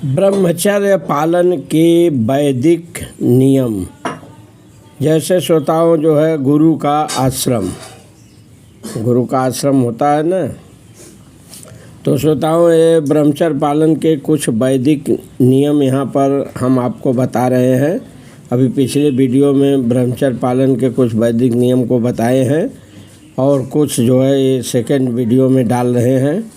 ब्रह्मचर्य पालन के वैदिक नियम। जैसे श्रोताओं जो है गुरु का आश्रम होता है ना, तो श्रोताओं ये ब्रह्मचर्य पालन के कुछ वैदिक नियम यहाँ पर हम आपको बता रहे हैं। अभी पिछले वीडियो में ब्रह्मचर्य पालन के कुछ वैदिक नियम को बताए हैं और कुछ जो है ये सेकंड वीडियो में डाल रहे हैं।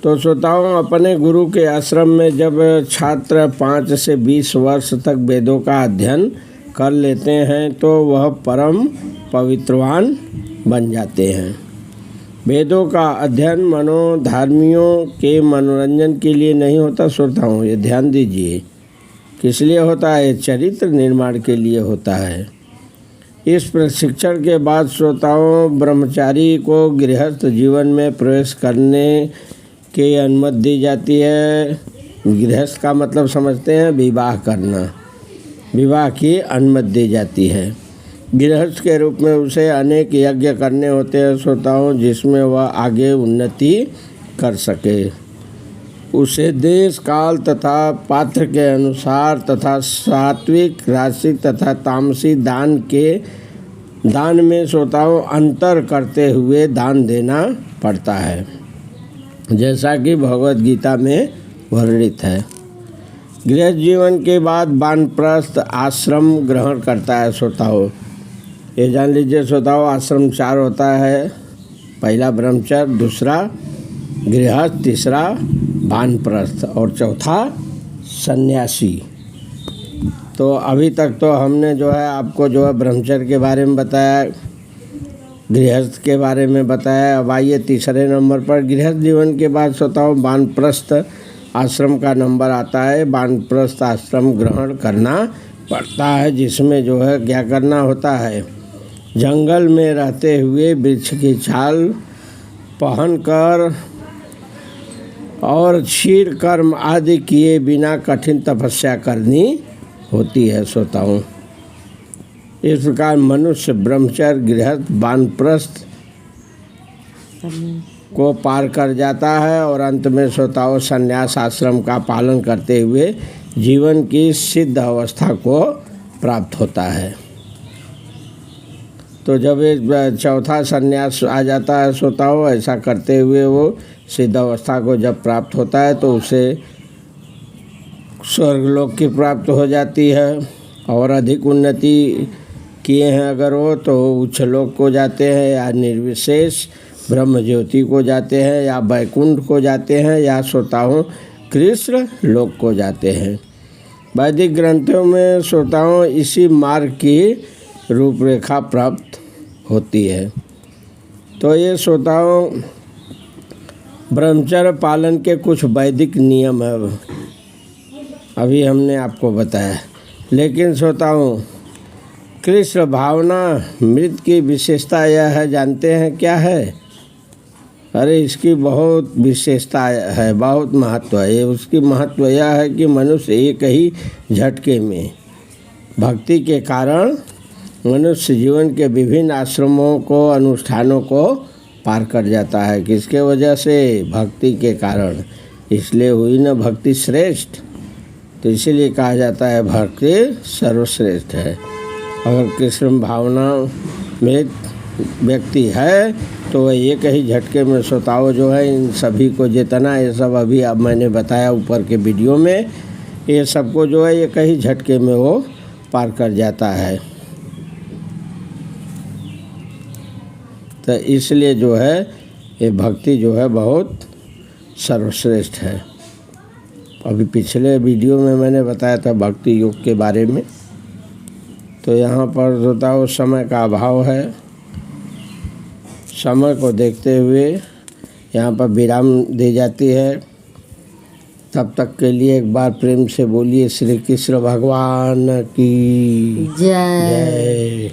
तो श्रोताओं, अपने गुरु के आश्रम में जब छात्र 5 से 20 वर्ष तक वेदों का अध्ययन कर लेते हैं तो वह परम पवित्रवान बन जाते हैं। वेदों का अध्ययन मनोधर्मियों के मनोरंजन के लिए नहीं होता श्रोताओं, ये ध्यान दीजिए। किस लिए होता है? चरित्र निर्माण के लिए होता है। इस प्रशिक्षण के बाद श्रोताओं ब्रह्मचारी को गृहस्थ जीवन में प्रवेश करने की अनुमति दी जाती है। गृहस्थ का मतलब समझते हैं विवाह करना, विवाह की अनुमति दी जाती है। गृहस्थ के रूप में उसे अनेक यज्ञ करने होते हैं श्रोताओं, जिसमें वह आगे उन्नति कर सके। उसे देश काल तथा पात्र के अनुसार तथा सात्विक, राजसिक तथा तामसी दान में श्रोताओं अंतर करते हुए दान देना पड़ता है, जैसा कि भगवद गीता में वर्णित है। गृहस्थ जीवन के बाद वानप्रस्थ आश्रम ग्रहण करता है श्रोताओं। ये जान लीजिए श्रोताओं, आश्रम 4 होता है। पहला ब्रह्मचर्य, दूसरा गृहस्थ, तीसरा वानप्रस्थ और चौथा सन्यासी। तो अभी तक तो हमने जो है आपको जो है ब्रह्मचर्य के बारे में बताया, गृहस्थ के बारे में बताया। अब आइए तीसरे नंबर पर गृहस्थ जीवन के बाद श्रोताओं वानप्रस्थ आश्रम का नंबर आता है। वानप्रस्थ आश्रम ग्रहण करना पड़ता है, जिसमें जो है क्या करना होता है? जंगल में रहते हुए वृक्ष की छाल पहनकर और क्षीर कर्म आदि किए बिना कठिन तपस्या करनी होती है श्रोताओं। इस प्रकार मनुष्य ब्रह्मचर्य, गृहस्थ, वानप्रस्थ को पार कर जाता है और अंत में श्रोताओं संन्यास आश्रम का पालन करते हुए जीवन की सिद्ध अवस्था को प्राप्त होता है। तो जब ये चौथा संन्यास आ जाता है श्रोताओं, ऐसा करते हुए वो सिद्ध अवस्था को जब प्राप्त होता है तो उसे स्वर्गलोक की प्राप्त हो जाती है। और अधिक उन्नति किए हैं अगर वो तो उच्च लोक को जाते हैं, या निर्विशेष ब्रह्म ज्योति को जाते हैं, या वैकुंठ को जाते हैं, या श्रोताओं कृष्ण लोक को जाते हैं। वैदिक ग्रंथों में श्रोताओं इसी मार्ग की रूपरेखा प्राप्त होती है। तो ये श्रोताओं ब्रह्मचर्य पालन के कुछ वैदिक नियम है, अभी हमने आपको बताया। लेकिन श्रोताओं कृष्ण भावना मृत की विशेषता यह है, जानते हैं क्या है? अरे इसकी बहुत विशेषता है, बहुत महत्व है। उसकी महत्व यह है कि मनुष्य एक ही झटके में भक्ति के कारण मनुष्य जीवन के विभिन्न आश्रमों को, अनुष्ठानों को पार कर जाता है। किसके वजह से? भक्ति के कारण। इसलिए हुई न भक्ति श्रेष्ठ, तो इसीलिए कहा जाता है भक्ति सर्वश्रेष्ठ है। अगर कृष्ण भावना में व्यक्ति है तो वह एक ही झटके में श्रोताओं जो है इन सभी को जितना ये सब अभी अब मैंने बताया ऊपर के वीडियो में, ये सबको जो है एक ही झटके में वो पार कर जाता है। तो इसलिए जो है ये भक्ति जो है बहुत सर्वश्रेष्ठ है। अभी पिछले वीडियो में मैंने बताया था भक्ति योग के बारे में। तो यहाँ पर श्रोताओं समय का अभाव है, समय को देखते हुए यहाँ पर विराम दी जाती है। तब तक के लिए एक बार प्रेम से बोलिए श्री कृष्ण भगवान की जय।